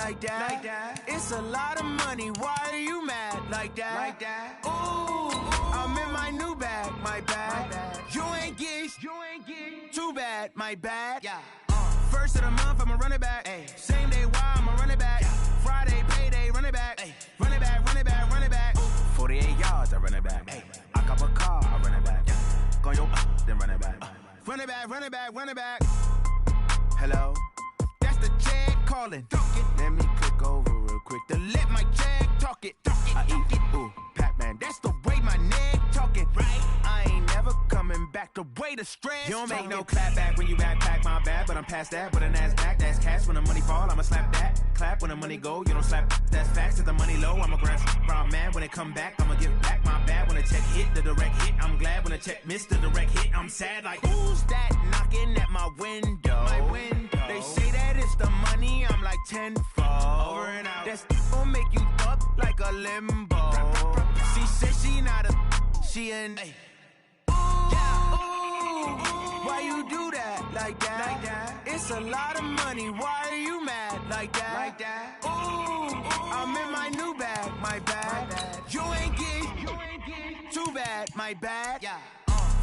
like that. It's a lot of money, why are you mad like that? Ooh, I'm in my new bag, my bad. You ain't get too bad, my bad. First of the month, I'ma run it back. Same day, why I'ma run it back. Friday, payday, run it back. Run it back, run it back, run it back. 48 yards, I run it back. I cop a car, I run it back. Go yo, then run it back. Run it back, run it back, run it back. Hello, that's the jag calling. Let me click over real quick to let my jag talk it. I eat it, ooh, Pac-Man, that's the way my neck talking. Right, I ain't never coming back the way the stress. You don't make no clap back when you backpack, my bad, but I'm past that. But a NASDAQ, that's cash. When the money fall, I'ma slap that. Clap when the money go, you don't slap. That's facts. If the money low, I'ma grab brown man. When it come back, I'ma give back my bad. When the check hit, the direct hit, I'm glad. When the check missed the direct hit, I'm sad. Like, who's that knocking at my window? They say that it's the money, I'm like tenfold. Over and out. That's gon' make you up like a limbo. She said she not a, she an. Why you do that like that? It's a lot of money, why are you mad like that? Ooh, I'm in my new bag, my bad. You ain't get too bad, my bad.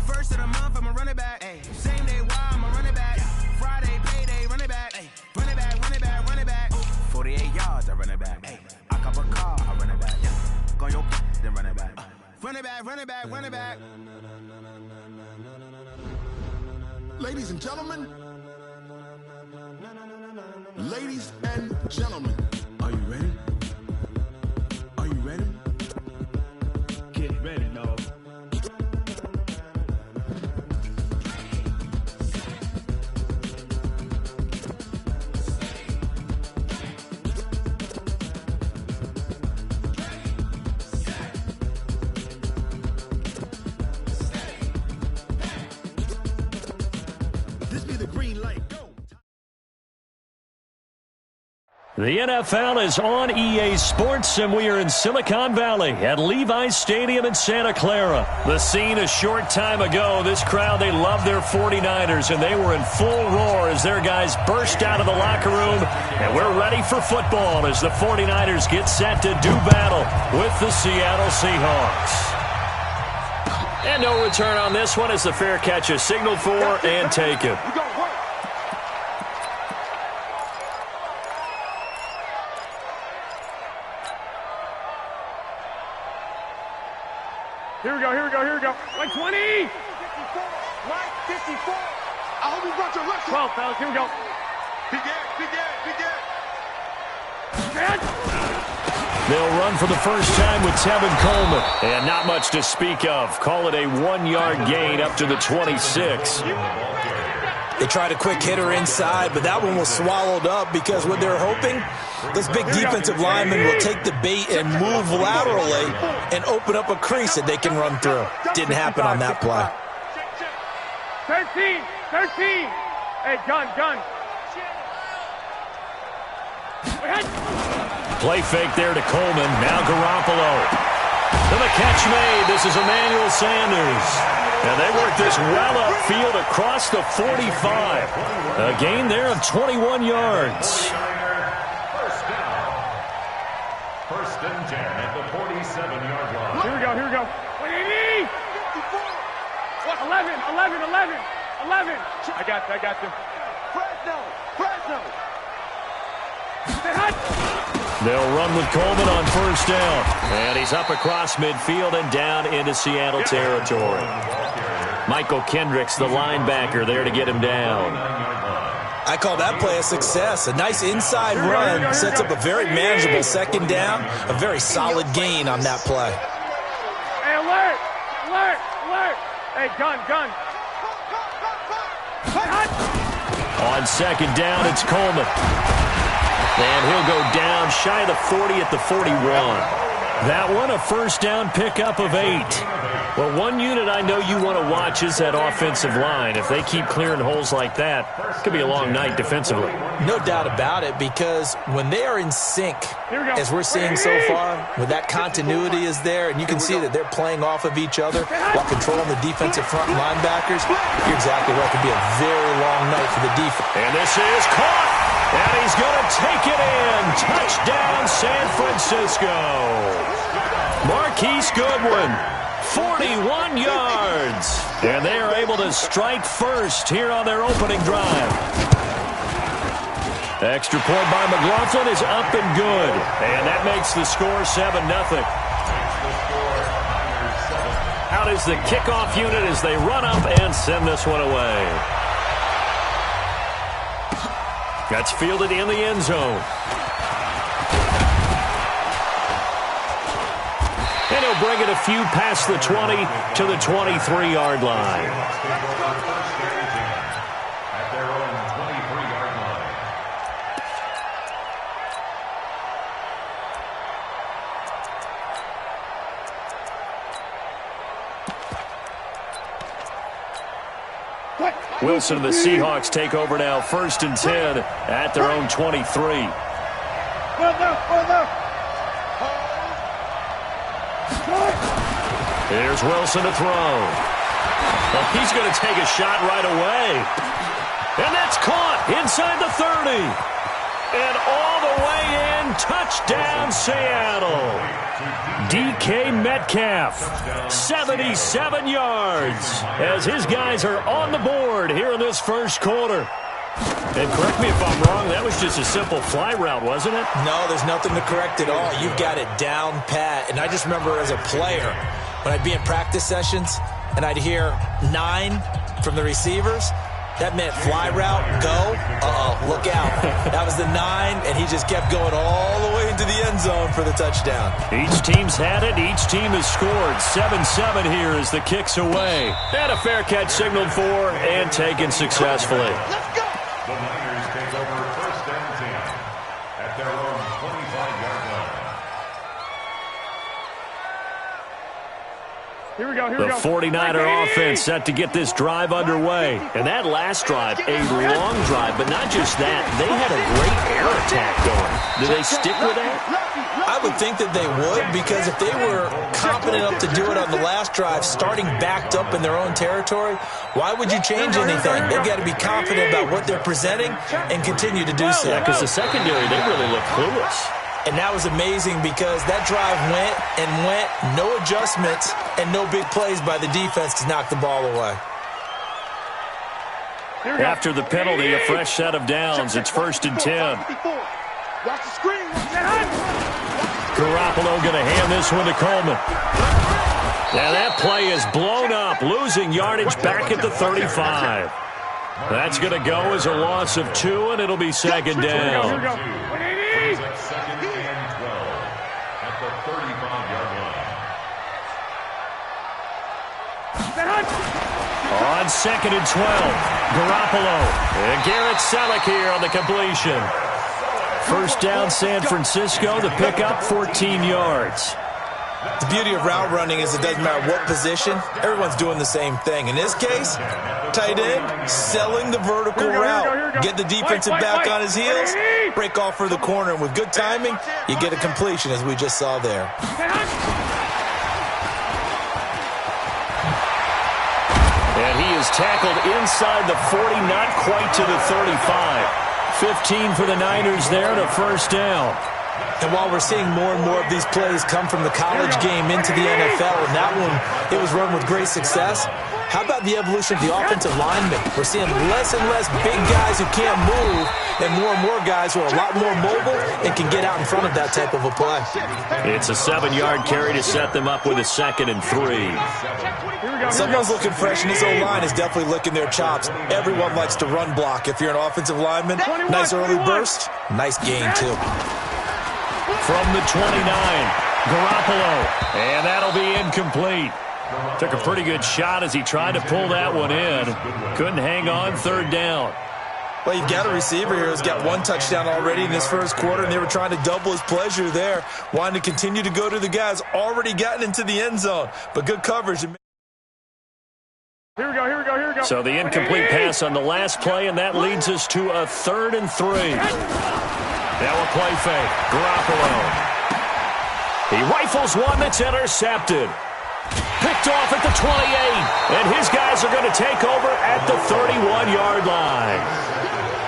First of the month, I'ma run it back. Same day, why I'ma run it back. Friday, payday, run it back. Run it back, run it back, run it back. 48 yards, I run it back. I cop a car, I run it back. Go yo, then run it back. Run it back, run it back, run it back. Ladies and gentlemen, ladies and gentlemen, are you ready? Are you ready? Get ready, dog. The NFL is on EA Sports, and we are in Silicon Valley at Levi's Stadium in Santa Clara. The scene a short time ago, this crowd, they love their 49ers, and they were in full roar as their guys burst out of the locker room. And we're ready for football as the 49ers get set to do battle with the Seattle Seahawks. And no return on this one as the fair catch is signaled for and taken. Here we go. Like 20! Like 54! I hope you brought your left 12, fellas, here we go. Begin! They'll run for the first time with Tevin Coleman. And not much to speak of. Call it a 1-yard gain up to the 26. They tried a quick hitter inside, but that one was swallowed up because what they're hoping, those big defensive linemen will take the bait and move laterally and open up a crease that they can run through. Didn't happen on that play. 13! Hey, gun! Play fake there to Coleman. Now Garoppolo. To the catch made. This is Emmanuel Sanders. And they work this well upfield across the 45. A gain there of 21 yards. First and 10 at the 47-yard line. Here we go. 180! 11. I got you. Fresno! They'll run with Coleman on first down. And he's up across midfield and down into Seattle territory. Michael Kendricks, the linebacker, there to get him down. I call that play a success. A nice inside run sets up a very manageable second down. A very solid gain on that play. Hey, alert! Hey, gun! On second down, it's Coleman. And he'll go down shy of the 40 at the 41. That one, a first down pickup of 8. Well, one unit I know you want to watch is that offensive line. If they keep clearing holes like that, it could be a long night defensively. No doubt about it, because when they are in sync, as we're seeing so far, when that continuity is there, and you can see that they're playing off of each other while controlling the defensive front linebackers, you're exactly right. It could be a very long night for the defense. And this is caught. And he's going to take it in. Touchdown, San Francisco. Marquise Goodwin, 41 yards. And they are able to strike first here on their opening drive. Extra point by McLaughlin is up and good. And that makes the score 7-0. Out is the kickoff unit as they run up and send this one away. That's fielded in the end zone. And he'll bring it a few past the 20 to the 23-yard line. At their own 23-yard line. Wilson and the Seahawks take over now, 1st and 10 at their own 23. Here's Wilson to throw. Well, he's going to take a shot right away. And that's caught inside the 30. And all the way in, touchdown Seattle. DK Metcalf, 77 yards, as his guys are on the board here in this first quarter. And correct me if I'm wrong, that was just a simple fly route, wasn't it? No, there's nothing to correct at all. You've got it down pat. And I just remember as a player, when I'd be in practice sessions and I'd hear 9 from the receivers, that meant fly route, go, look out. That was the 9, and he just kept going all the way into the end zone for the touchdown. Each team's had it. Each team has scored. 7-7 here as the kick's away. And a fair catch signaled for and taken successfully. Let's go! The Niners take over 1st and 10 at their own 25-yard line. Here we go, The 49er offense set to get this drive underway. And that last drive, a long drive, but not just that. They had a great air attack going. Do they stick with that? I would think that they would, because if they were competent enough to do it on the last drive, starting backed up in their own territory, why would you change anything? They've got to be confident about what they're presenting and continue to do so. Yeah, because the secondary, they really look clueless. And that was amazing because that drive went and went, no adjustments, and no big plays by the defense to knock the ball away. After the penalty, a fresh set of downs. It's 1st and 10. Watch the screen. Garoppolo going to hand this one to Coleman. Now that play is blown up, losing yardage back at the 35. That's going to go as a loss of 2, and it'll be 2nd down. Here we go. 2nd and 12 at the 35-yard line. On 2nd and 12, Garoppolo. And Garrett Selleck here on the completion. 1st down, San Francisco. The pickup, 14 yards. The beauty of route running is it doesn't matter what position, everyone's doing the same thing. In this case, tight end, selling the vertical route. Get the defensive back on his heels, break off for the corner, and with good timing, you get a completion as we just saw there. And he is tackled inside the 40, not quite to the 35. 15 for the Niners there and a 1st down. And while we're seeing more and more of these plays come from the college game into the NFL, and that one, it was run with great success, how about the evolution of the offensive linemen? We're seeing less and less big guys who can't move and more guys who are a lot more mobile and can get out in front of that type of a play. It's a 7-yard carry to set them up with a 2nd and 3. Someone's looking fresh, and this O-line is definitely licking their chops. Everyone likes to run block. If you're an offensive lineman, nice early burst, nice gain too. From the 29, Garoppolo, and that'll be incomplete. Took a pretty good shot as he tried to pull that one in. Couldn't hang on, 3rd down. Well, you've got a receiver here who's got 1 touchdown already in this first quarter, and they were trying to double his pleasure there, wanting to continue to go to the guys already gotten into the end zone. But good coverage. Here we go. So the incomplete pass on the last play, and that leads us to a 3rd and 3. Now a play fake. Garoppolo. He rifles one that's intercepted. Picked off at the 28. And his guys are going to take over at the 31-yard line.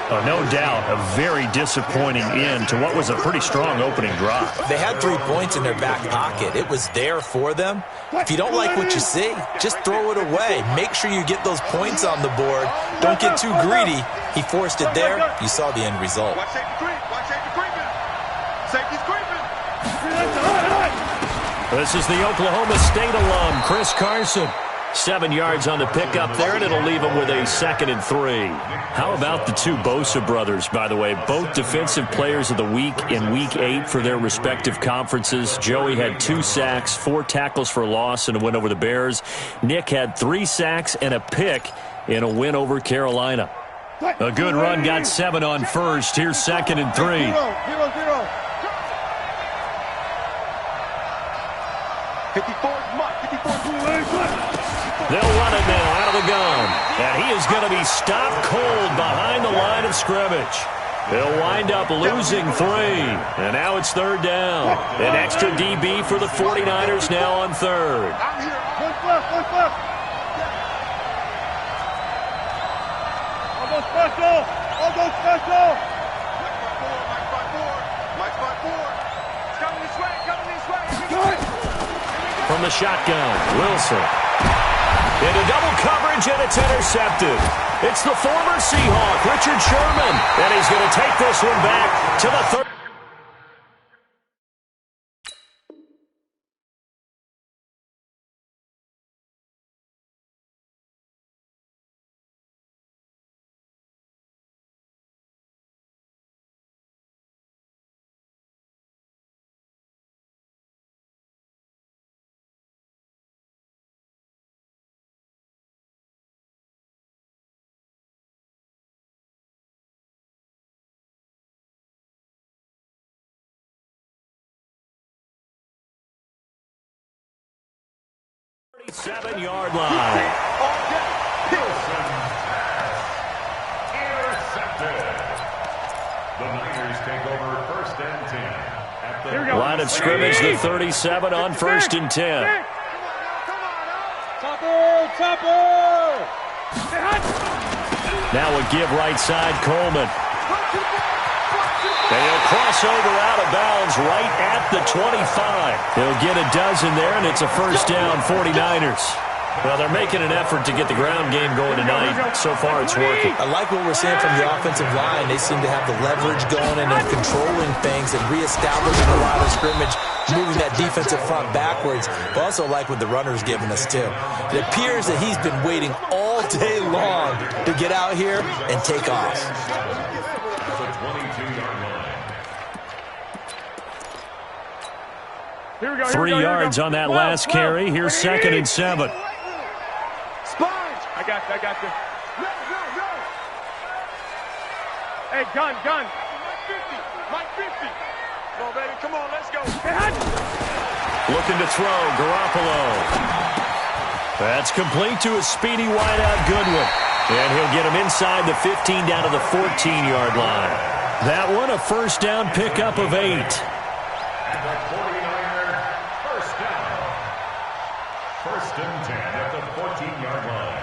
Oh, no doubt, a very disappointing end to what was a pretty strong opening drive. They had 3 points in their back pocket. It was there for them. If you don't like what you see, just throw it away. Make sure you get those points on the board. Don't get too greedy. He forced it there. You saw the end result. Watch safety creep. Watch safety creeping. Safety's creeping. This is the Oklahoma State alum, Chris Carson. 7 yards on the pickup there, and it'll leave him with a 2nd and 3. How about the two Bosa brothers, by the way? Both defensive players of the week in Week 8 for their respective conferences. Joey had 2 sacks, 4 tackles for loss in a win over the Bears. Nick had 3 sacks and a pick in a win over Carolina. A good run, got 7 on first. Here's 2nd and 3. 0-0. 54's much. 54's They'll run it now out of the gun. And he is going to be stopped cold behind the line of scrimmage. They'll wind up losing 3. And now it's 3rd down. An extra DB for the 49ers now on 3rd. I'm here. Push left. Almost special. My spot 4. It's coming this way. From the shotgun, Wilson. Into double coverage, and it's intercepted. It's the former Seahawk, Richard Sherman, and he's going to take this one back to the 3rd. Seven-yard line. Intercepted. The Niners take over 1st and 10. At the Line of scrimmage, the 37 on 1st and 10. Now a give right side, Coleman. And he'll cross over out of bounds right at the 25. He'll get a dozen there, and it's a 1st down, 49ers. Well, they're making an effort to get the ground game going tonight. So far, it's working. I like what we're seeing from the offensive line. They seem to have the leverage going, and they're controlling things and reestablishing the line of scrimmage, moving that defensive front backwards. But also like what the runner's giving us, too. It appears that he's been waiting all day long to get out here and take off. 3 yards on that last carry. Here's 2nd and 7. Sponge! I got you. Go. Hey, gun. Mike 50. Come on, baby. Come on, let's go. Looking to throw, Garoppolo. That's complete to a speedy wideout Goodwin. And he'll get him inside the 15 down to the 14-yard line. That one a 1st down pickup of 8. First and 10 at the 14-yard line.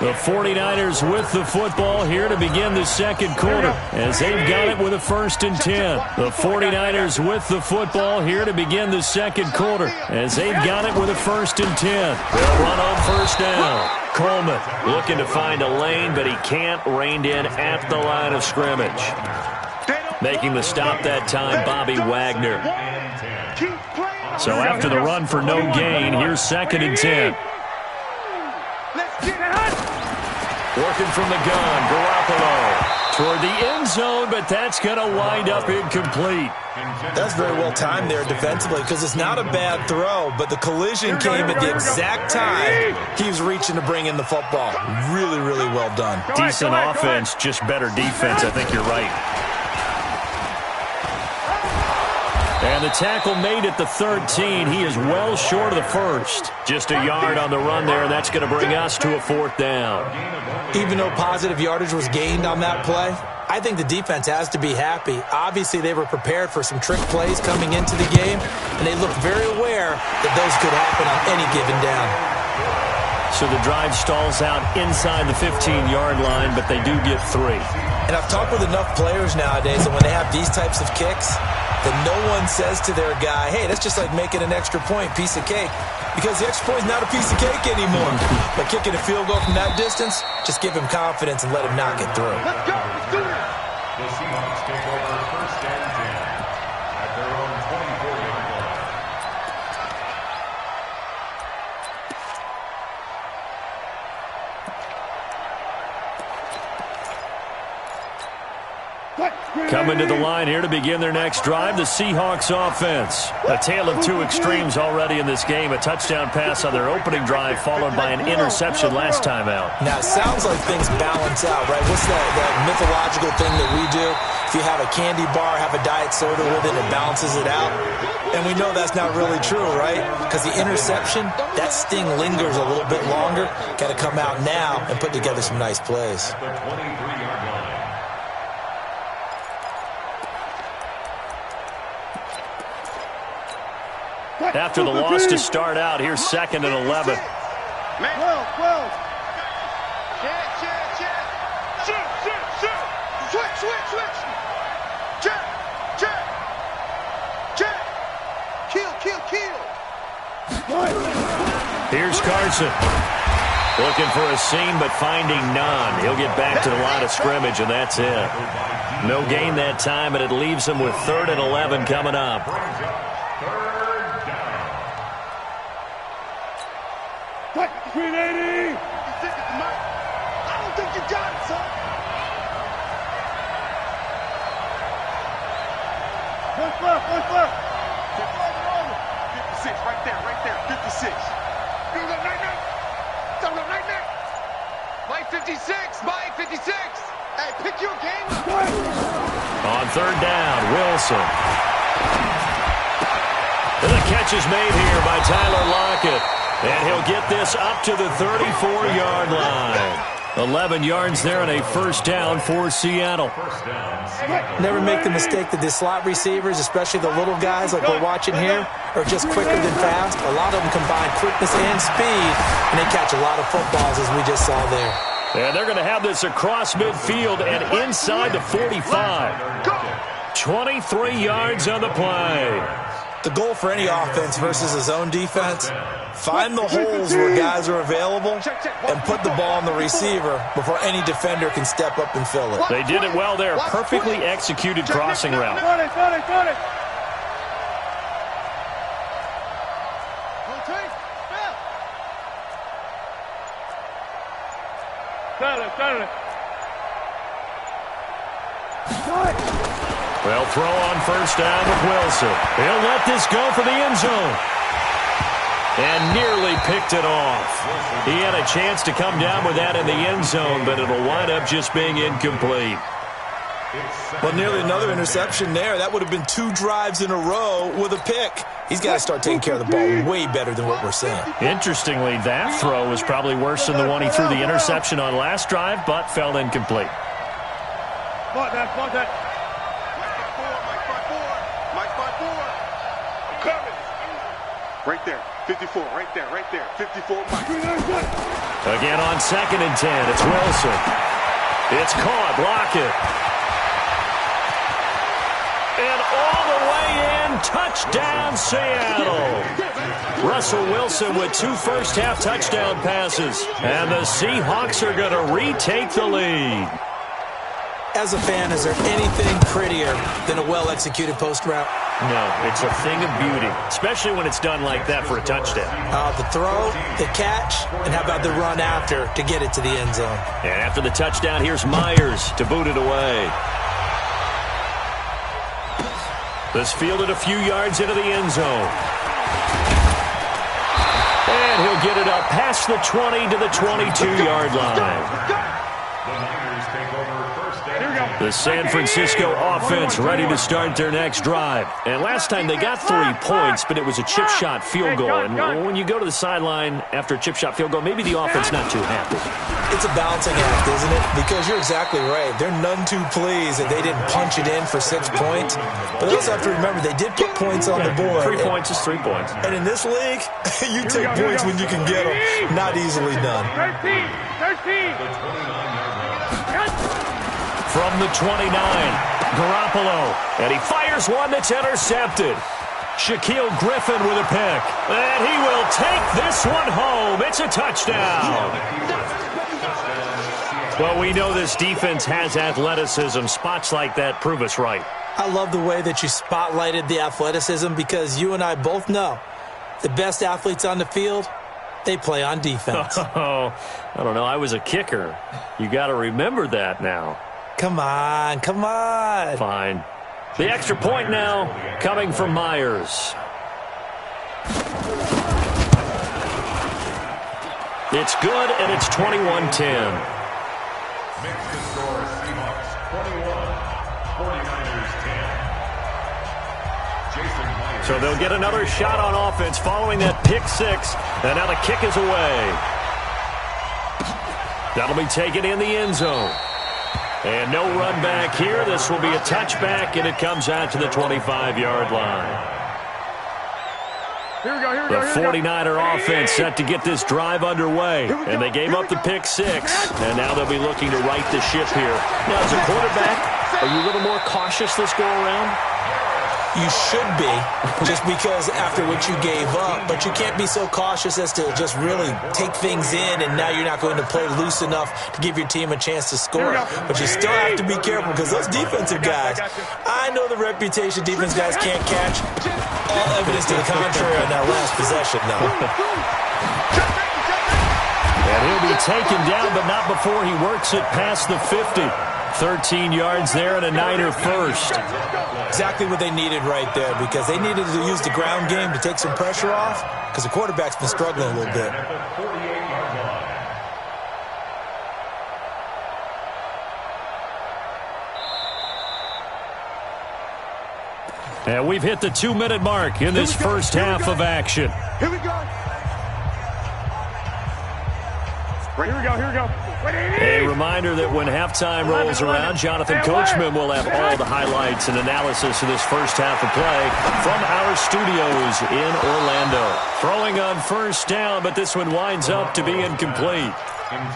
The 49ers with the football here to begin the 2nd quarter as they've got it with a 1st and 10. The 49ers with the football here to begin the 2nd quarter as they've got it with a 1st and 10. They'll run on 1st down. Coleman looking to find a lane, but he can't, reined in at the line of scrimmage. Making the stop that time, Bobby Wagner. So after the run for no gain, here's 2nd and 10. Working from the gun, Garoppolo toward the end zone, but that's going to wind up incomplete. That's very well timed there defensively because it's not a bad throw, but the collision came at the exact time he was reaching to bring in the football. Really, really well done. Decent offense, just better defense. I think you're right. And the tackle made at the 13. He is well short of the 1st. Just a yard on the run there, and that's going to bring us to a 4th down. Even though positive yardage was gained on that play, I think the defense has to be happy. Obviously, they were prepared for some trick plays coming into the game, and they looked very aware that those could happen on any given down. So the drive stalls out inside the 15-yard line, but they do get 3. And I've talked with enough players nowadays that when they have these types of kicks, that no one says to their guy, hey, that's just like making an extra point, piece of cake. Because the extra point is not a piece of cake anymore. But kicking a field goal from that distance, just give him confidence and let him knock it through. Let's go. Let's do this. The Seahawks take over first and 10 at their own 24-yard line. Coming to the line here to begin their next drive, the Seahawks offense. A tale of two extremes already in this game. A touchdown pass on their opening drive followed by an interception last time out. Now, it sounds like things balance out, right? What's that mythological thing that we do? If you have a candy bar, have a diet soda with it, it balances it out. And we know that's not really true, right? Because the interception, that sting lingers a little bit longer. Got to come out now and put together some nice plays. At the 23-yard line. After the loss to start out, here's 2nd and 11. 12. Switch. Check. Kill. Here's Carson. Looking for a seam, but finding none. He'll get back to the line of scrimmage, and that's it. No gain that time, and it leaves him with 3rd and 11 coming up. Green 80. I don't think you got it, son. One left. 56, right there. 56. Go right now. Mike 56. Hey, pick your game. On 3rd down, Wilson. And the catch is made here by Tyler Lockett. And he'll get this up to the 34-yard line. 11 yards there and a first down for Seattle. Never make the mistake that the slot receivers, especially the little guys like we're watching here, are just quicker than fast. A lot of them combine quickness and speed, and they catch a lot of footballs, as we just saw there. And they're going to have this across midfield and inside the 45. 23 yards on the play. The goal for any offense versus his own defense, find the holes where guys are available and put the ball on the receiver before any defender can step up and fill it. They did it well there. Perfectly executed crossing route. Got it. Well, throw on first down with Wilson. He'll let this go for the end zone. And nearly picked it off. He had a chance to come down with that in the end zone, but it'll wind up just being incomplete. Well, nearly another interception there. That would have been 2 drives in a row with a pick. He's got to start taking care of the ball way better than what we're seeing. Interestingly, that throw was probably worse than the one he threw the interception on last drive, but fell incomplete. Block that. Mike 5-4. I'm coming. Right there. 54. Right there. 54. Mike. Again on 2nd and 10. It's Wilson. It's caught. Lockett. And all the way in. Touchdown, Seattle. Russell Wilson with 2 first-half touchdown passes. And the Seahawks are going to retake the lead. As a fan, is there anything prettier than a well-executed post route? No, it's a thing of beauty, especially when it's done like that for a touchdown. The throw, the catch, and how about the run after to get it to the end zone? And after the touchdown, here's Myers to boot it away. This fielded a few yards into the end zone. And he'll get it up past the 20 to the 22-yard line. The Niners take over first down. Here we go. The San Francisco offense ready to start their next drive. And last time they got 3 points, but it was a chip shot field goal. And when you go to the sideline after a chip shot field goal, maybe the offense not too happy. It's a balancing act, isn't it? Because you're exactly right. They're none too pleased that they didn't punch it in for 6 points. But they also have to remember they did put points on the board. 3 points is 3 points. And in this league, you take points when you can get them. Not easily done. 13. From the 29, Garoppolo. And he fires one that's intercepted. Shaquille Griffin with a pick. And he will take this one home. It's a touchdown. Well, we know this defense has athleticism. Spots like that prove us right. I love the way that you spotlighted the athleticism because you and I both know the best athletes on the field, they play on defense. Oh, I don't know. I was a kicker. You got to remember that now. Come on. Fine. The extra point now coming from Myers. It's good, and it's 21-10. Makes the score Seahawks 21, 49ers 10. Jason Myers. So they'll get another shot on offense following that pick six, and now the kick is away. That'll be taken in the end zone. And no run back here. This will be a touchback, and it comes out to the 25-yard line. The 49er offense set to get this drive underway. And they gave up the pick six, and now they'll be looking to right the ship here. Now, as a quarterback, are you a little more cautious this go-around? You should be, just because after what you gave up, but you can't be so cautious as to just really take things in, and now you're not going to play loose enough to give your team a chance to score. But you still have to be careful because those defensive guys, I know the reputation defense guys can't catch. All evidence to the contrary on that last possession, though. And he'll be taken down, but not before he works it past the 50. 13 yards there and a Niner first. Exactly what they needed right there because they needed to use the ground game to take some pressure off because the quarterback's been struggling a little bit. And we've hit the 2-minute mark in this first half of action. Here we go. Here we go. A reminder that when halftime rolls around, Jonathan Coachman will have all the highlights and analysis of this first half of play from our studios in Orlando. Throwing on first down, but this one winds up to be incomplete.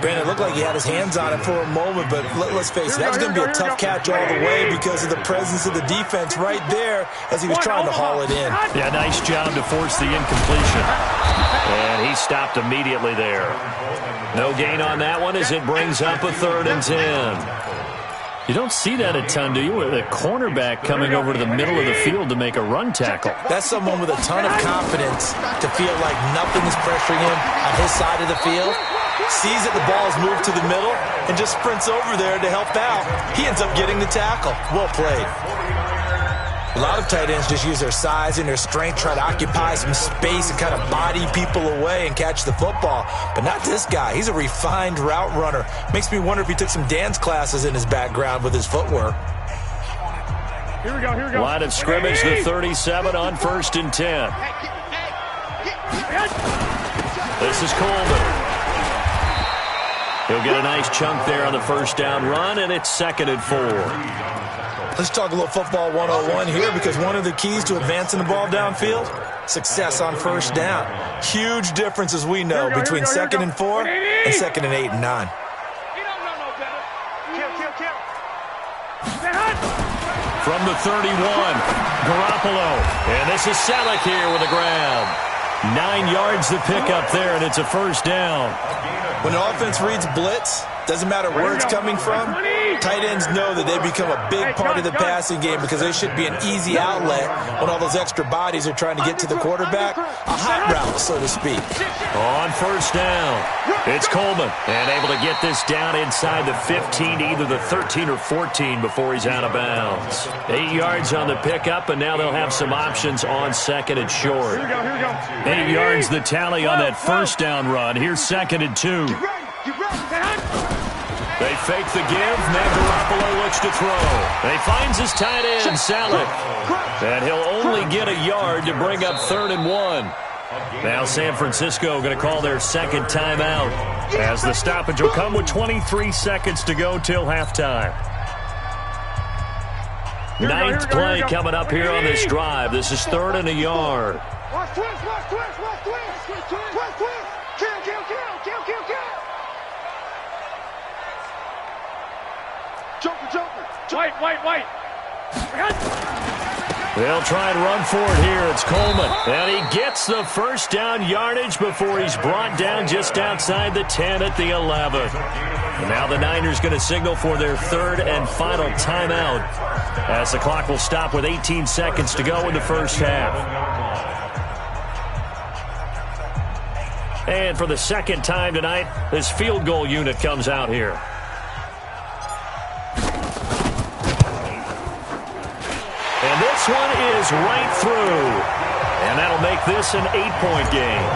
Brandon, it looked like he had his hands on it for a moment, but let's face it, that was going to be a tough catch all the way because of the presence of the defense right there as he was trying to haul it in. Yeah, nice job to force the incompletion. And he stopped immediately there. No gain on that one as it brings up a 3rd and 10. You don't see that a ton, do you? With a cornerback coming over to the middle of the field to make a run tackle. That's someone with a ton of confidence to feel like nothing is pressuring him on his side of the field. Sees that the ball's moved to the middle and just sprints over there to help out. He ends up getting the tackle. Well played. A lot of tight ends just use their size and their strength, try to occupy some space and kind of body people away and catch the football. But not this guy. He's a refined route runner. Makes me wonder if he took some dance classes in his background with his footwork. Here we go. Line of scrimmage, the 37 on 1st and 10. This is Coleman. He'll get a nice chunk there on the first down run, and it's 2nd and 4. Let's talk a little football 101 here because one of the keys to advancing the ball downfield, success on first down. Huge difference, as we know, between 2nd and 4 and 2nd and 8 and 9. From the 31, Garoppolo. And this is Selleck here with a grab. 9 yards to pick up there, and it's a first down. When the offense reads blitz, doesn't matter where it's coming from, tight ends know that they become a big part of the passing game because they should be an easy outlet when all those extra bodies are trying to get to the quarterback. A hot route, so to speak. On first down, it's Coleman. And able to get this down inside the 15, either the 13 or 14 before he's out of bounds. 8 yards on the pickup, and now they'll have some options on 2nd and short. 8 yards the tally on that first down run. Here's 2nd and 2. They fake the give. Now Garoppolo looks to throw. He finds his tight end, Saleh. And he'll only get a yard to bring up 3rd and 1. Now San Francisco going to call their second timeout as the stoppage will come with 23 seconds to go till halftime. Ninth play coming up here on this drive. This is 3rd and a yard. Watch twist. Kill. Joker. White. They'll try and run for it here. It's Coleman. And he gets the first down yardage before he's brought down just outside the 10 at the 11. And now the Niners going to signal for their 3rd and final timeout as the clock will stop with 18 seconds to go in the first half. And for the second time tonight, this field goal unit comes out here. And this one is right through. And that'll make this an 8-point game.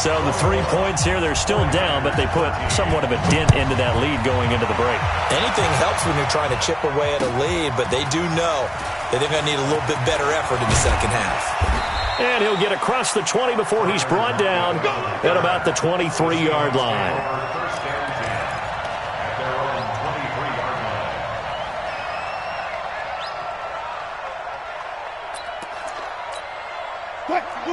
So the 3 points here, they're still down, but they put somewhat of a dent into that lead going into the break. Anything helps when you're trying to chip away at a lead, but they do know that they're going to need a little bit better effort in the second half. And he'll get across the 20 before he's brought down at about the 23-yard line.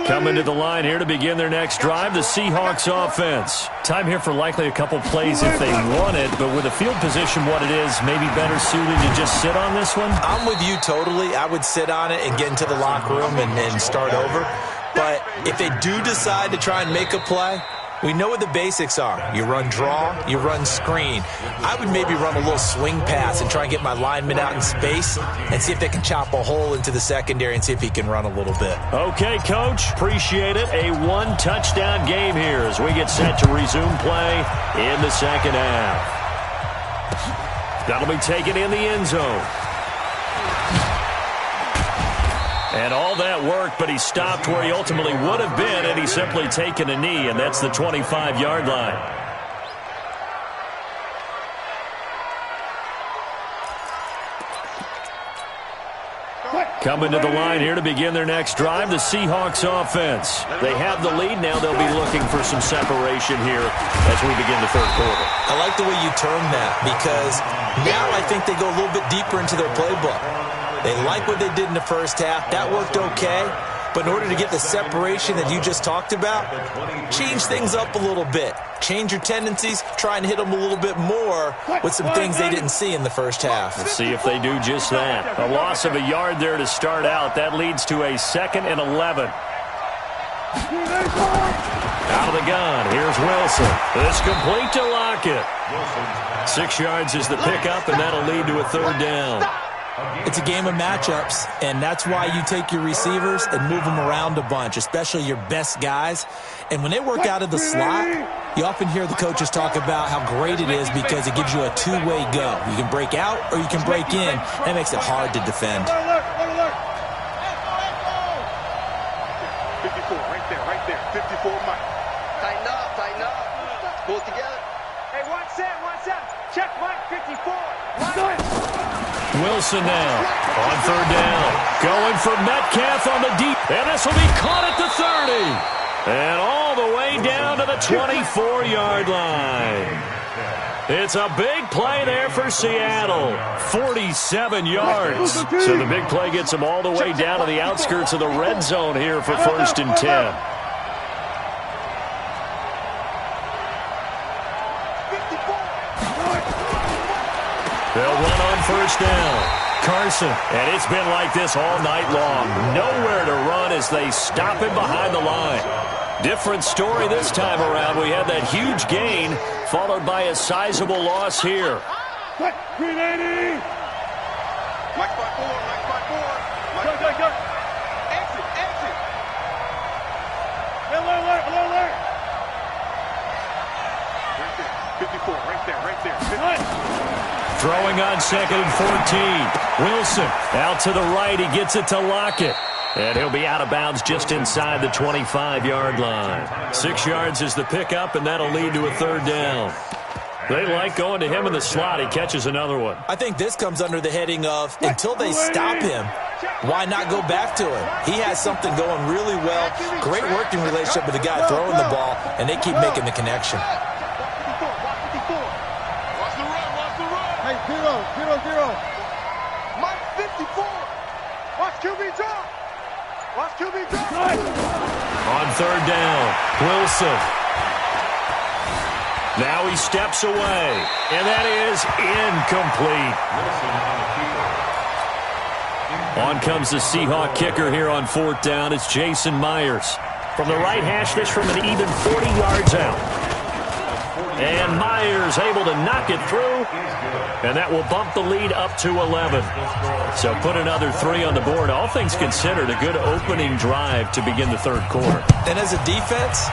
Coming to the line here to begin their next drive, the Seahawks offense. Time here for likely a couple plays if they want it, but with the field position what it is, maybe better suited to just sit on this one? I'm with you totally. I would sit on it and get into the locker room and start over. But if they do decide to try and make a play, we know what the basics are. You run draw, you run screen. I would maybe run a little swing pass and try and get my lineman out in space and see if they can chop a hole into the secondary and see if he can run a little bit. Okay, Coach. Appreciate it. A one-touchdown game here as we get set to resume play in the second half. That'll be taken in the end zone. And all that worked, but he stopped where he ultimately would have been, and he's simply taken a knee, and that's the 25-yard line. Coming to the line here to begin their next drive, the Seahawks offense. They have the lead. Now they'll be looking for some separation here as we begin the third quarter. I like the way you term that because now I think they go a little bit deeper into their playbook. They like what they did in the first half. That worked okay. But in order to get the separation that you just talked about, change things up a little bit. Change your tendencies. Try and hit them a little bit more with some things they didn't see in the first half. Let's see if they do just that. A loss of a yard there to start out. That leads to a 2nd and 11. Out of the gun. Here's Wilson. It's complete to Lockett. 6 yards is the pickup, and that'll lead to a 3rd down. It's a game of matchups, and that's why you take your receivers and move them around a bunch, especially your best guys. And when they work out of the slot, you often hear the coaches talk about how great it is because it gives you a two-way go. You can break out or you can break in. That makes it hard to defend. 54, right there. 54, Mike. Tighten up. Pull it together. Hey, watch that. Check Mike, 54. Line. Wilson now on 3rd down. Going for Metcalf on the deep. And this will be caught at the 30. And all the way down to the 24-yard line. It's a big play there for Seattle. 47 yards. So the big play gets them all the way down to the outskirts of the red zone here for 1st and 10. They'll run on 1st down. Carson, and it's been like this all night long. Nowhere to run as they stop him behind the line. Different story this time around. We had that huge gain followed by a sizable loss here. 380. Mike 5-4. Go. Exit. Alert. Right there. 54, right there. 50. Throwing on 2nd and 14. Wilson out to the right. He gets it to Lockett. And he'll be out of bounds just inside the 25-yard line. 6 yards is the pickup, and that'll lead to a 3rd down. They like going to him in the slot. He catches another one. I think this comes under the heading of, until they stop him, why not go back to him? He has something going really well. Great working relationship with the guy throwing the ball, and they keep making the connection. Hey, 0-0-0. Mike 54. Watch QB drop. Watch QB drop. On third down, Wilson. Now he steps away, and that is incomplete. On comes the Seahawk kicker here on fourth down. It's Jason Myers. From the right hash, this from an even 40 yards out. And Myers able to knock it through, and that will bump the lead up to 11. So put another 3 on the board. All things considered, a good opening drive to begin the third quarter. And as a defense,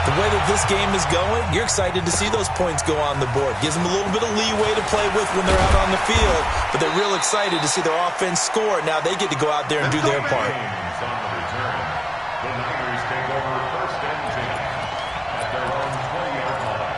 the way that this game is going, you're excited to see those points go on the board. Gives them a little bit of leeway to play with when they're out on the field, but they're real excited to see their offense score. Now they get to go out there and do their part. The Niners take over first and 10 at their own 20-yard line.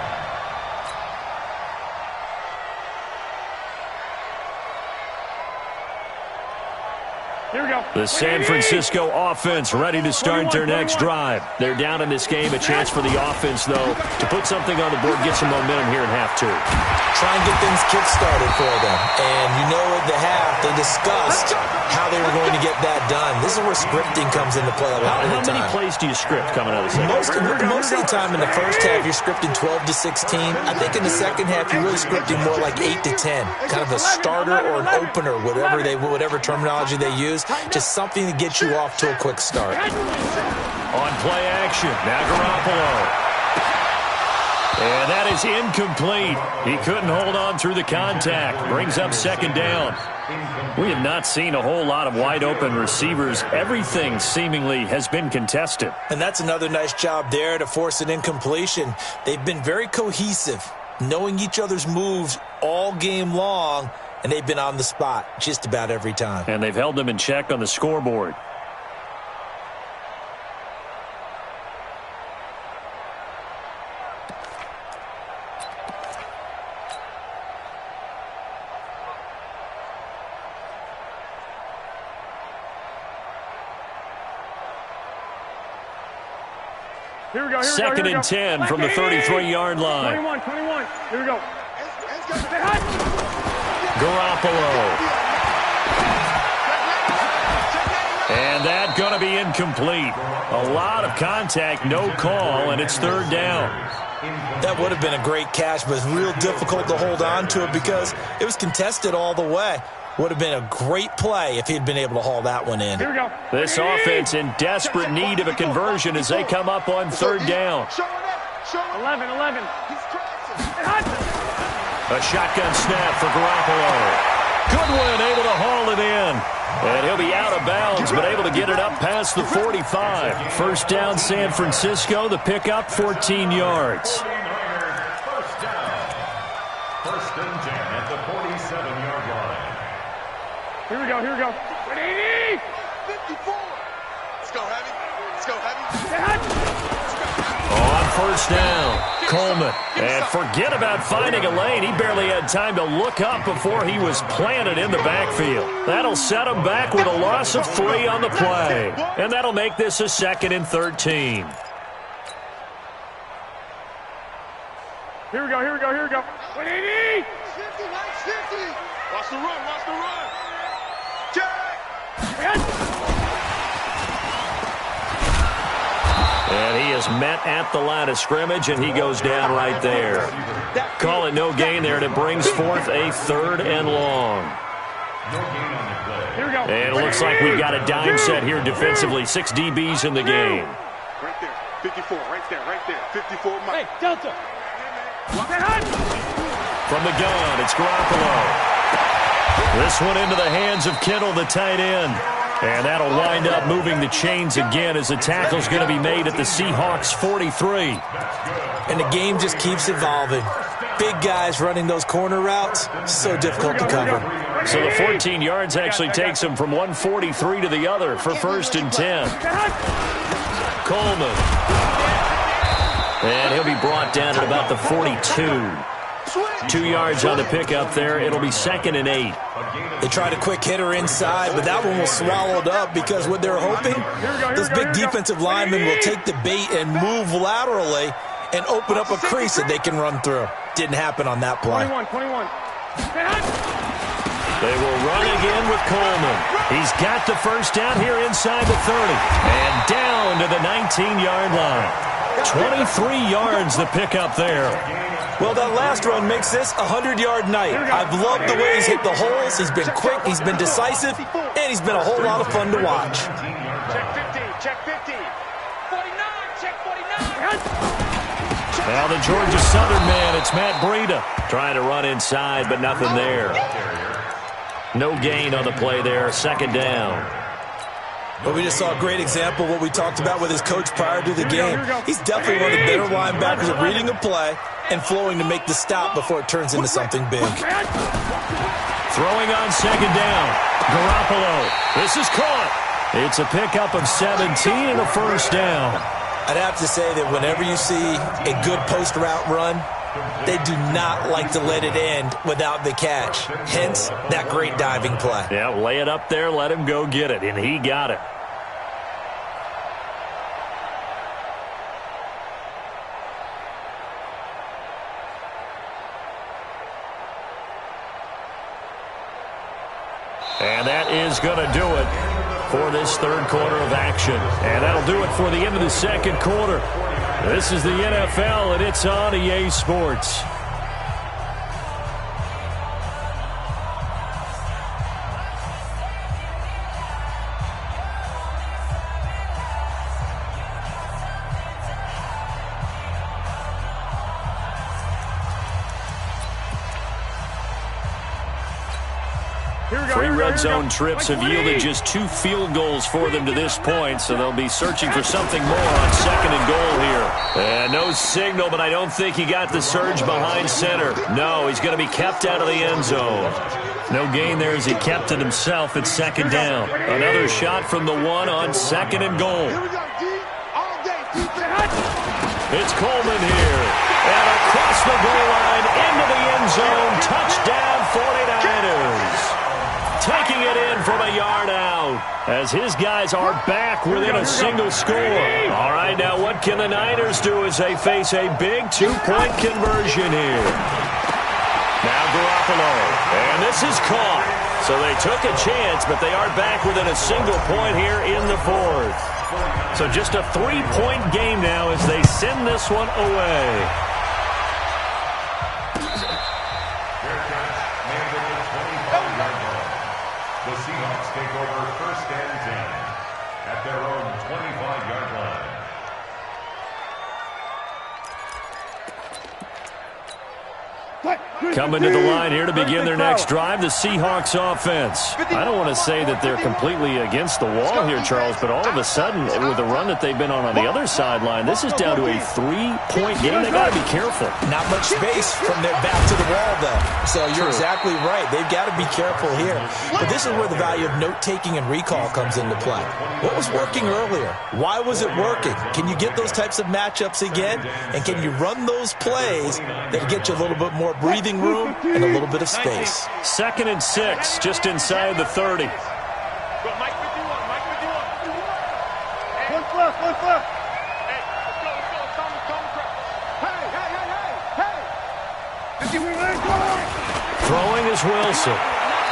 Here we go. The San Francisco offense ready to start their next drive. They're down in this game. A chance for the offense, though, to put something on the board, get some momentum here in half two. Try and get things kick-started for them. And you know at the half, they discussed how they were going to get that done. This is where scripting comes into play a lot of the time. How many plays do you script coming out of the second? Most of the time in the first half, you're scripting 12 to 16. I think in the second half, you're really scripting more like 8 to 10. Kind of a starter or an opener, whatever terminology they use. Just something to get you off to a quick start. On play action, now Garoppolo. And that is incomplete. He couldn't hold on through the contact. Brings up second down. We have not seen a whole lot of wide-open receivers. Everything seemingly has been contested. And that's another nice job there to force an incompletion. They've been very cohesive, knowing each other's moves all game long, and they've been on the spot just about every time. And they've held them in check on the scoreboard. Here we go. Second and 10 from the 33-yard line. 21. Here we go. Garoppolo. And that going to be incomplete. A lot of contact, no call, and it's third down. That would have been a great catch, but it's real difficult to hold on to it because it was contested all the way. Would have been a great play if he'd been able to haul that one in. Here we go. This offense in desperate need of a conversion as they come up on third down. 11. A shotgun snap for Garoppolo. Goodwin able to haul it in. And he'll be out of bounds, but able to get it up past the 45. First down, San Francisco. The pickup, 14 yards. First down. First and 10 at the 47-yard line. Here we go. 54. Let's go heavy. On first down, Coleman. And forget about finding a lane. He barely had time to look up before he was planted in the backfield. That'll set him back with a loss of 3 on the play. And that'll make this a 2nd and 13. Here we go. 180. 50. Watch the run. And he is met at the line of scrimmage, and he goes down right there. Call it no gain there, and it brings forth a 3rd and long. Here we go. And it looks like we've got a dime set here defensively. 6 DBs in the game. Right there. 54. Right there. 54. Hey, Delta. From the gun, it's Garoppolo. This one into the hands of Kittle, the tight end. And that'll wind up moving the chains again as the tackle's going to be made at the Seahawks 43. And the game just keeps evolving. Big guys running those corner routes, so difficult to cover. So the 14 yards actually takes him from 143 to the other for first and 10. Coleman. And he'll be brought down at about the 42. 2 yards on the pickup there. It'll be 2nd and 8. They tried a quick hitter inside, but that one was swallowed up because what they're hoping, this big defensive lineman will take the bait and move laterally and open up a crease that they can run through. Didn't happen on that play. 21. They will run again with Coleman. He's got the first down here inside the 30. And down to the 19-yard line. 23 yards the pickup there. Well, that last run makes this a 100-yard night. I've loved the way he's hit the holes. He's been quick, he's been decisive, and he's been a whole lot of fun to watch. Check 50. 49. Check 49. Now the Georgia Southern man, it's Matt Breida. Trying to run inside, but nothing there. No gain on the play there, 2nd down. But we just saw a great example of what we talked about with his coach prior to the game. He's definitely one of the better linebackers at reading a play and flowing to make the stop before it turns into something big. Throwing on 2nd down. Garoppolo. This is caught. It's a pickup of 17 and a first down. I'd have to say that whenever you see a good post route run, they do not like to let it end without the catch. Hence, that great diving play. Yeah, lay it up there, let him go get it, and he got it. And that is going to do it for this 3rd quarter of action. And that'll do it for the end of the 2nd quarter. This is the NFL, and it's on EA Sports. Three red zone trips have yielded just 2 field goals for them to this point, so they'll be searching for something more on 2nd and goal here. And no signal, but I don't think he got the surge behind center. No, he's going to be kept out of the end zone. No gain there as he kept it himself at 2nd down. Another shot from the 1 on 2nd and goal. It's Coleman here. And across the goal line into the end zone. Touchdown 49ers. Taking it in from a yard out as his guys are back within a single score. All right, now what can the Niners do as they face a big 2-point conversion here? Now Garoppolo, and this is caught. So they took a chance, but they are back within a single point here in the 4th. So just a 3-point game now as they send this one away. The Seahawks take over 1st and 10 at their own 25-yard line. Coming to the line here to begin their next drive, the Seahawks offense. I don't want to say that they're completely against the wall here, Charles, but all of a sudden, with the run that they've been on the other sideline, this is down to a 3-point game. They got to be careful. Not much space from their back to the wall, though. So you're exactly right. They've got to be careful here. But this is where the value of note-taking and recall comes into play. What was working earlier? Why was it working? Can you get those types of matchups again? And can you run those plays that get you a little bit more breathing room and a little bit of space? 2nd and 6, just inside the 30. Mike, One foot. Hey, let's go. Hey. Throwing is Wilson.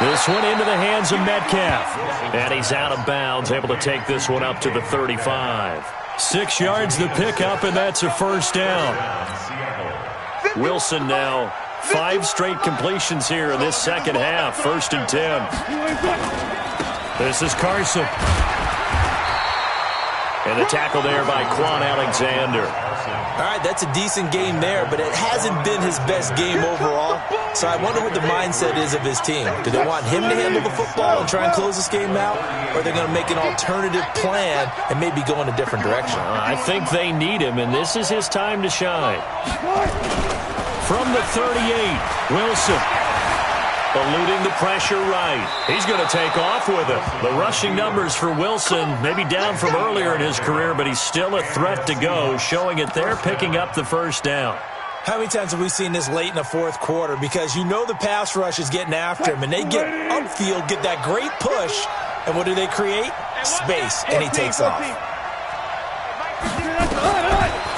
This one into the hands of Metcalf. And he's out of bounds, able to take this one up to the 35. 6 yards the pickup, and that's a first down. Wilson now 5 straight completions here in this second half. 1st and 10. This is Carson. And the tackle there by Quan Alexander. All right, that's a decent game there, but it hasn't been his best game overall. So I wonder what the mindset is of his team. Do they want him to handle the football and try and close this game out? Or are they going to make an alternative plan and maybe go in a different direction? I think they need him, and this is his time to shine. From the 38, Wilson. Eluding the pressure right. He's going to take off with it. The rushing numbers for Wilson, maybe down from earlier in his career, but he's still a threat to go, showing it there, picking up the first down. How many times have we seen this late in the fourth quarter? Because you know the pass rush is getting after him, and they get upfield, get that great push, and what do they create? Space, and he takes off.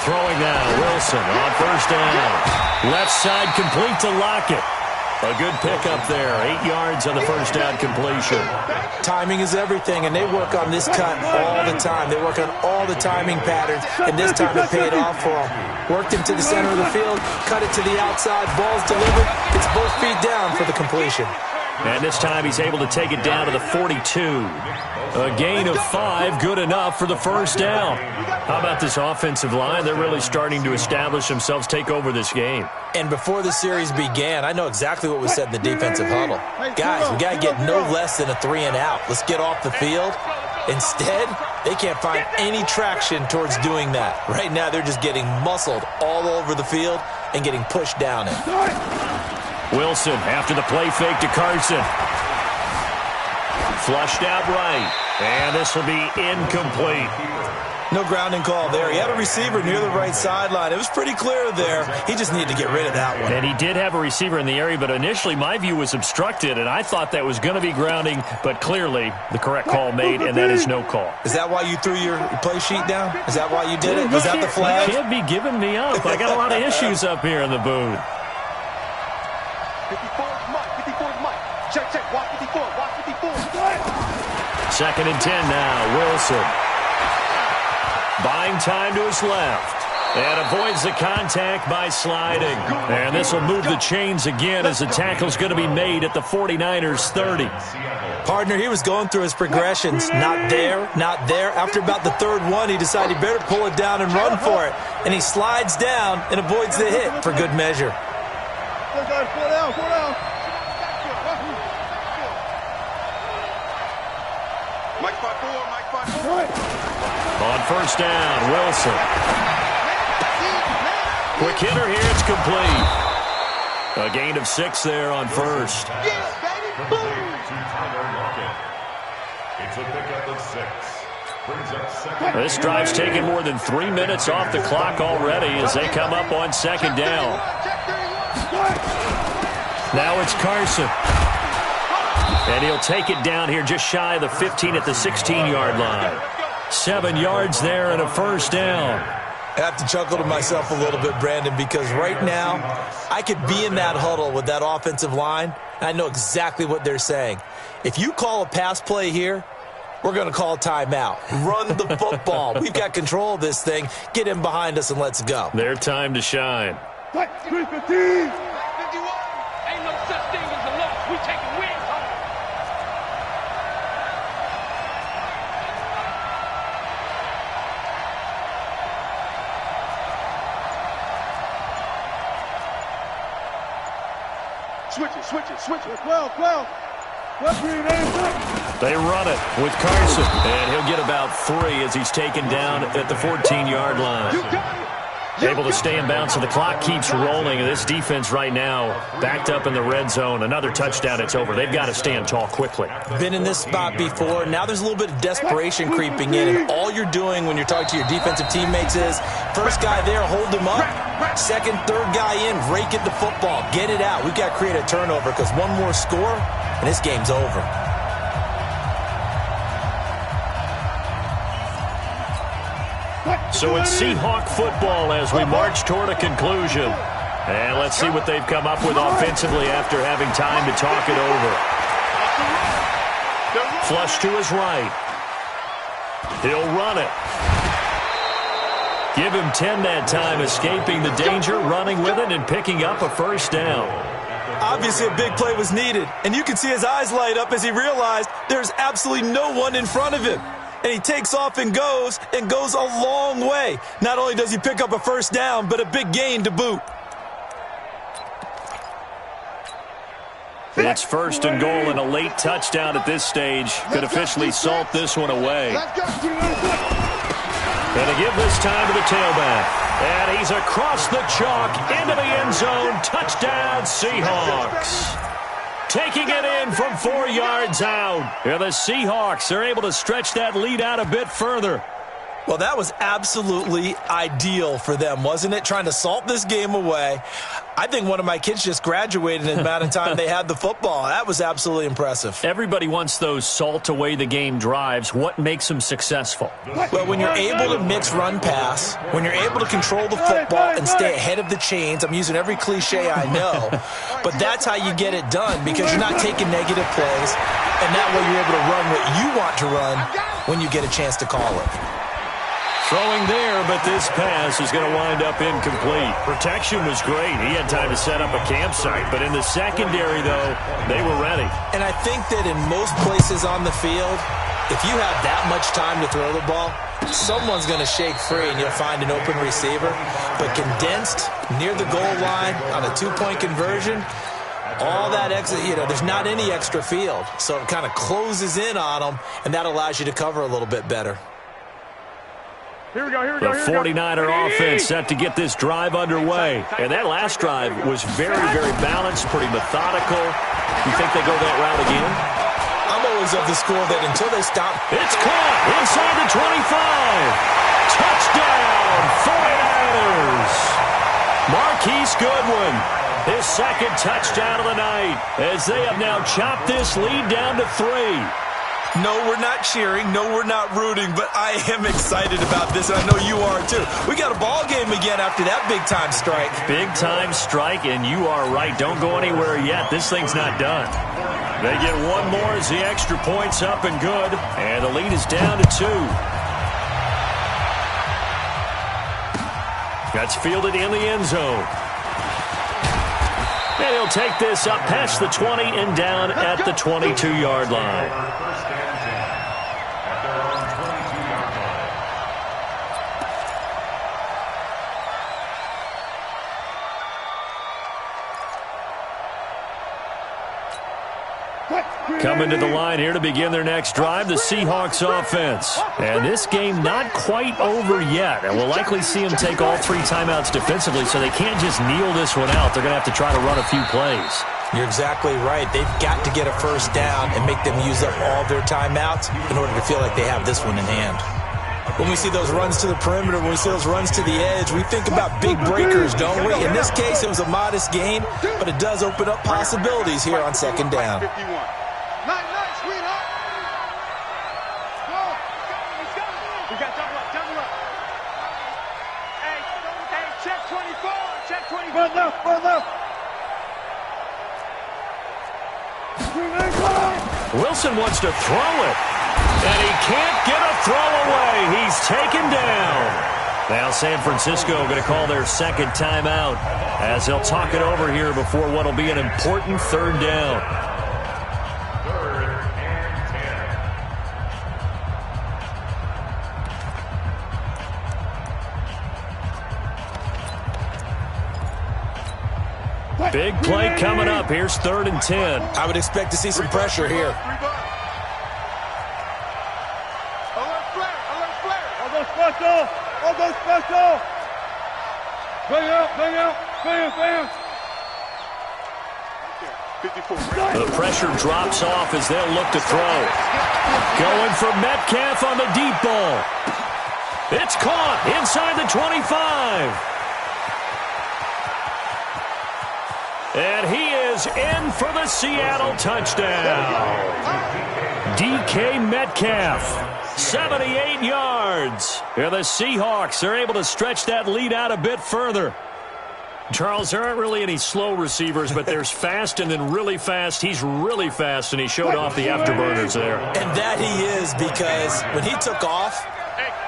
Throwing now, Wilson on first down. Left side complete to Lockett. A good pickup there. 8 yards on the first down completion. Timing is everything, and they work on this cut all the time. They work on all the timing patterns, and this time it paid off for them. Worked him to the center of the field, cut it to the outside, ball's delivered. It's both feet down for the completion. And this time he's able to take it down to the 42. A gain of 5, good enough for the first down. How about this offensive line? They're really starting to establish themselves, take over this game. And before the series began, I know exactly what we said in the defensive huddle. Guys, we got to get no less than a 3-and-out. Let's get off the field. Instead, they can't find any traction towards doing that. Right now, they're just getting muscled all over the field and getting pushed down it. Wilson after the play fake to Carson. Flushed out right. And this will be incomplete. No grounding call there. He had a receiver near the right sideline. It was pretty clear there. He just needed to get rid of that one. And he did have a receiver in the area, but initially my view was obstructed, and I thought that was going to be grounding, but clearly the correct call made, and that is no call. Is that why you threw your play sheet down? Is that why you did it? Was that the flag? You can't be giving me up. I got a lot of issues up here in the booth. 54 is Mike. 54 is Mike. Check, check. Watch 54. Watch 54. 2nd and 10 now. Wilson. Buying time to his left. And avoids the contact by sliding. And this will move the chains again as the tackle's going to be made at the 49ers 30. Partner, he was going through his progressions. Not there, not there. After about the third one, he decided he better pull it down and run for it. And he slides down and avoids the hit for good measure. Mike 5-4, Mike 5-4. On first down, Wilson. Quick hitter here, it's complete. A gain of 6 there on first. It's a pickup of 6. Brings up second. This drive's taken more than 3 minutes off the clock already as they come up on second down. Now it's Carson. And he'll take it down here just shy of the 15 at the 16-yard line. 7 yards there and a first down. I have to chuckle to myself a little bit, Brandon, because right now I could be in that huddle with that offensive line, and I know exactly what they're saying. If you call a pass play here, we're going to call a timeout. Run the football. We've got control of this thing. Get him behind us and let's go. Their time to shine. 315. Ain't no such thing as a loss. We taking wins. Switch it. 12. They run it with Carson, and he'll get about 3 as he's taken down at the 14-yard line. Able to stay in bounds, so the clock keeps rolling. And this defense right now backed up in the red zone. Another touchdown, it's over. They've got to stand tall quickly. Been in this spot before. Now there's a little bit of desperation creeping in, and all you're doing when you're talking to your defensive teammates is first guy there, hold him up. Second, third guy in, rake at the football. Get it out. We've got to create a turnover because one more score, and this game's over. So it's Seahawk football as we march toward a conclusion. And let's see what they've come up with offensively after having time to talk it over. Flush to his right. He'll run it. Give him 10 that time, escaping the danger, running with it, and picking up a first down. Obviously, a big play was needed, and you can see his eyes light up as he realized there's absolutely no one in front of him. And he takes off and goes a long way. Not only does he pick up a first down, but a big gain to boot. It's first and goal, and a late touchdown at this stage could officially salt this one away. And to give this time to the tailback. And he's across the chalk into the end zone. Touchdown, Seahawks. Taking it in from 4 yards out. And the Seahawks are able to stretch that lead out a bit further. Well, that was absolutely ideal for them, wasn't it? Trying to salt this game away. I think one of my kids just graduated in the amount of time they had the football. That was absolutely impressive. Everybody wants those salt-away-the-game drives. What makes them successful? Well, when you're able to mix run-pass, when you're able to control the football and stay ahead of the chains, I'm using every cliche I know, but that's how you get it done because you're not taking negative plays, and that way you're able to run what you want to run when you get a chance to call it. Throwing there, but this pass is going to wind up incomplete. Protection was great. He had time to set up a campsite, but in the secondary, though, they were ready. And I think that in most places on the field, if you have that much time to throw the ball, someone's going to shake free and you'll find an open receiver. But condensed, near the goal line, on a two-point conversion, all that extra, there's not any extra field. So it kind of closes in on them, and that allows you to cover a little bit better. Here we go. The 49er offense set to get this drive underway. And that last drive was very, very balanced, pretty methodical. You think they go that route again? I'm always of the school that until they stop. It's caught inside the 25. Touchdown, 49ers. Marquise Goodwin, his second touchdown of the night, as they have now chopped this lead down to 3. No, we're not cheering. No, we're not rooting, but I am excited about this, and I know you are too. We got a ball game again after that big-time strike. Big-time strike, and you are right. Don't go anywhere yet. This thing's not done. They get one more as the extra point's up and good, and the lead is down to 2. That's fielded in the end zone. And he'll take this up past the 20 and down at the 22-yard line. Coming to the line here to begin their next drive, the Seahawks offense. And this game not quite over yet. And we'll likely see them take all 3 timeouts defensively, so they can't just kneel this one out. They're going to have to try to run a few plays. You're exactly right. They've got to get a first down and make them use up all their timeouts in order to feel like they have this one in hand. When we see those runs to the perimeter, when we see those runs to the edge, we think about big breakers, don't we? In this case, it was a modest gain, but it does open up possibilities here on second down. Nice, sweetheart. Go. We got double up. Hey, check 24. Check 24. Run left. Wilson wants to throw it, and he can't get a throw away. He's taken down. Now San Francisco going to call their second timeout as they'll talk it over here before what will be an important third down. Big play coming up. Here's 3rd and 10. I would expect to see some pressure here. I'll go special. Bring out. Bam. 54. The pressure drops off as they'll look to throw. Going for Metcalf on the deep ball. It's caught inside the 25. And he is in for the Seattle touchdown. DK Metcalf, 78 yards. And the Seahawks are able to stretch that lead out a bit further. Charles, there aren't really any slow receivers, but there's fast and then really fast. He's really fast, and he showed off the afterburners there. And that he is, because when he took off,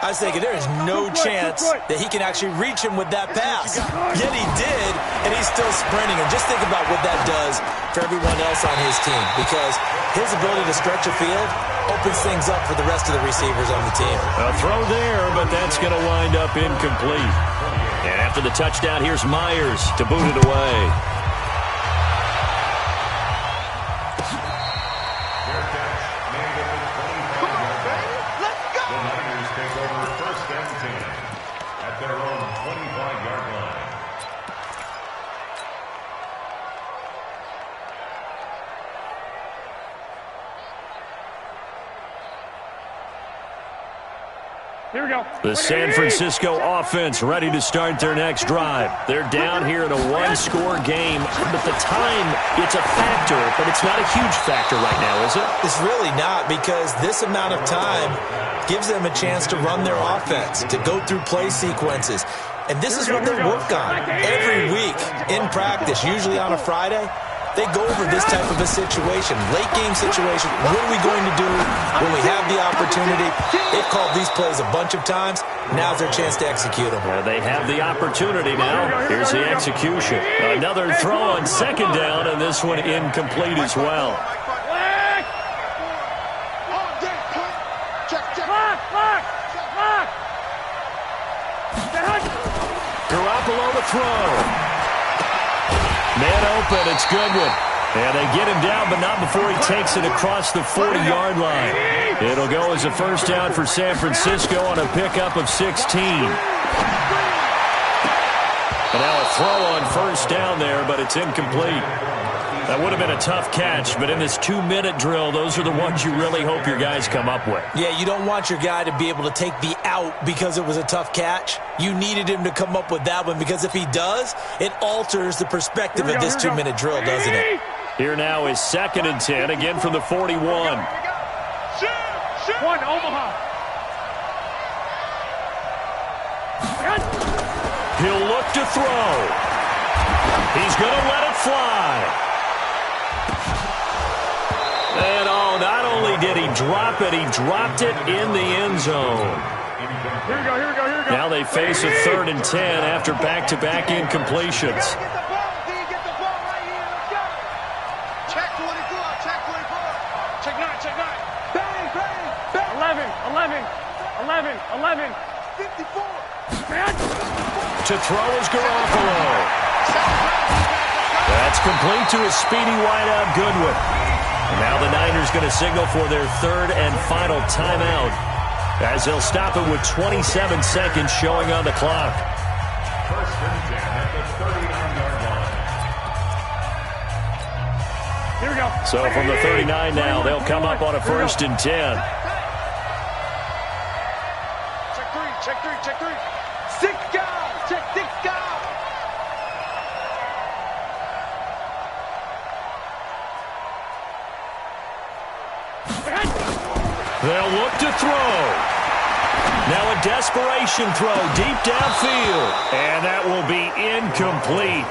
I was thinking there is no chance that he can actually reach him with that pass. Yet he did, and he's still sprinting. And just think about what that does for everyone else on his team, because his ability to stretch a field opens things up for the rest of the receivers on the team. A throw there, but that's going to wind up incomplete. And after the touchdown, here's Myers to boot it away. Here we go. The San Francisco offense ready to start their next drive. They're down here in a one-score game, but the time, it's a factor, but it's not a huge factor right now, is it? It's really not, because this amount of time gives them a chance to run their offense, to go through play sequences. And this is what they work on every week in practice, usually on a Friday. They go over this type of a situation, late game situation. What are we going to do when we have the opportunity? They've called these plays a bunch of times. Now's their chance to execute them. Well, they have the opportunity now. Here's the execution. Another throw on second down, and this one incomplete as well. Garoppolo to throw. Man open, it's Goodwin. And they get him down, but not before he takes it across the 40-yard line. It'll go as a first down for San Francisco on a pickup of 16. And now a throw on first down there, but it's incomplete. That would have been a tough catch, but in this 2-minute drill, those are the ones you really hope your guys come up with. Yeah, you don't want your guy to be able to take the out because it was a tough catch. You needed him to come up with that one, because if he does, it alters the perspective of this 2-minute drill, doesn't it? Here now is 2nd and 10, again from the 41. One, Omaha. He'll look to throw. He's going to let it fly. And not only did he drop it, he dropped it in the end zone. Here we go, here we go, here we go. Now they face a 3rd and 10 after back-to-back incompletions. Get the ball, D. Get the ball right here. Let's go. Check 24, check 24. Check 9, check 9. Bang, bang, bang. 11. 54. To throw is Garoppolo. That's complete to a speedy wideout Goodwin. And now the Niners going to signal for their 3rd and final timeout, as they'll stop it with 27 seconds showing on the clock. First and 10 at the 39-yard line. Here we go. So from the 39 now, they'll come up on a 1st and 10. Check 3. 6 guys. Check 6 guys. They'll look to throw. Now a desperation throw deep downfield. And that will be incomplete.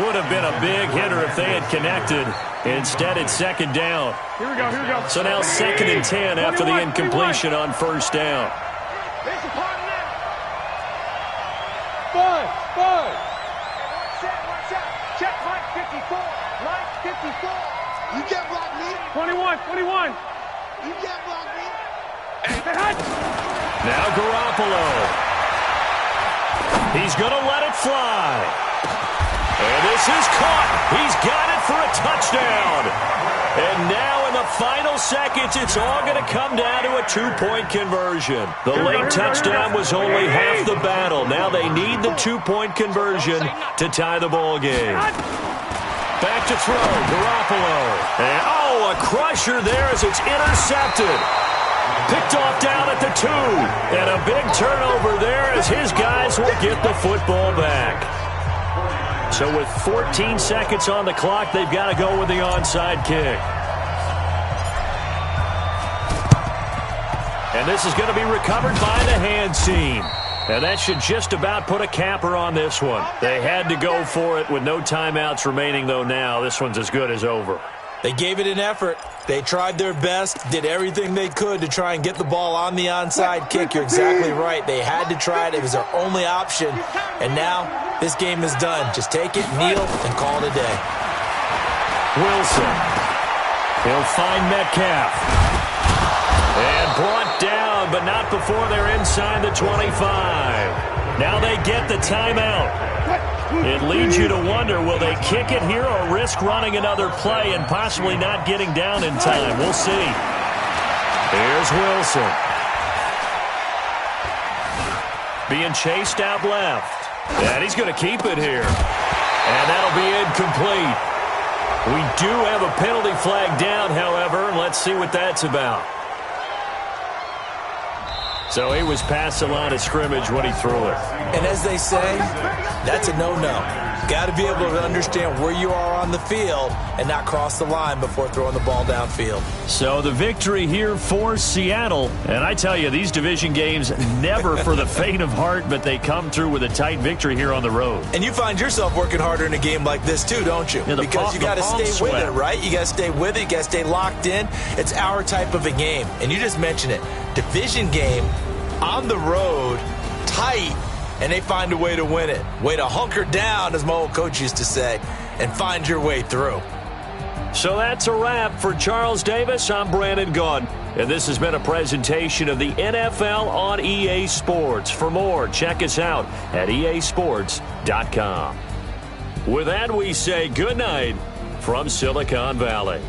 Would have been a big hitter if they had connected. Instead, it's 2nd down. Here we go. So now 2nd and 10 after the incompletion on 1st down. It's a part now. 5. Watch out. Check Mike 54. Mike 54. You can't block me. 21. You can't block me. Now Garoppolo. He's going to let it fly. And this is caught. He's got it for a touchdown. And now in the final seconds, it's all going to come down to a 2-point conversion. The late touchdown was only half the battle. Now they need the 2-point conversion to tie the ball game. Back to throw, Garoppolo. And a crusher there as it's intercepted. Picked off down at the 2. And a big turnover there as his guys will get the football back. So with 14 seconds on the clock, they've got to go with the onside kick. And this is going to be recovered by the hands team. And that should just about put a capper on this one. They had to go for it with no timeouts remaining, though now. This one's as good as over. They gave it an effort. They tried their best, did everything they could to try and get the ball on the onside kick. You're exactly right. They had to try it. It was their only option. And now this game is done. Just take it, kneel, and call it a day. Wilson. He'll find Metcalf. And brought down, but not before they're inside the 25. Now they get the timeout. It leads you to wonder, will they kick it here or risk running another play and possibly not getting down in time? We'll see. Here's Wilson. Being chased out left. And he's going to keep it here. And that'll be incomplete. We do have a penalty flag down, however. Let's see what that's about. So he was past the line of scrimmage when he threw it. And as they say, that's a no-no. Got to be able to understand where you are on the field and not cross the line before throwing the ball downfield. So the victory here for Seattle. And I tell you, these division games never for the faint of heart, but they come through with a tight victory here on the road. And you find yourself working harder in a game like this too, don't you? Yeah, because you got to stay with it, right? You got to stay with it. You got to stay locked in. It's our type of a game. And you just mentioned it. Division game on the road, tight. And they find a way to win it. Way to hunker down, as my old coach used to say, and find your way through. So that's a wrap for Charles Davis. I'm Brandon Gaudin. And this has been a presentation of the NFL on EA Sports. For more, check us out at easports.com. With that, we say good night from Silicon Valley.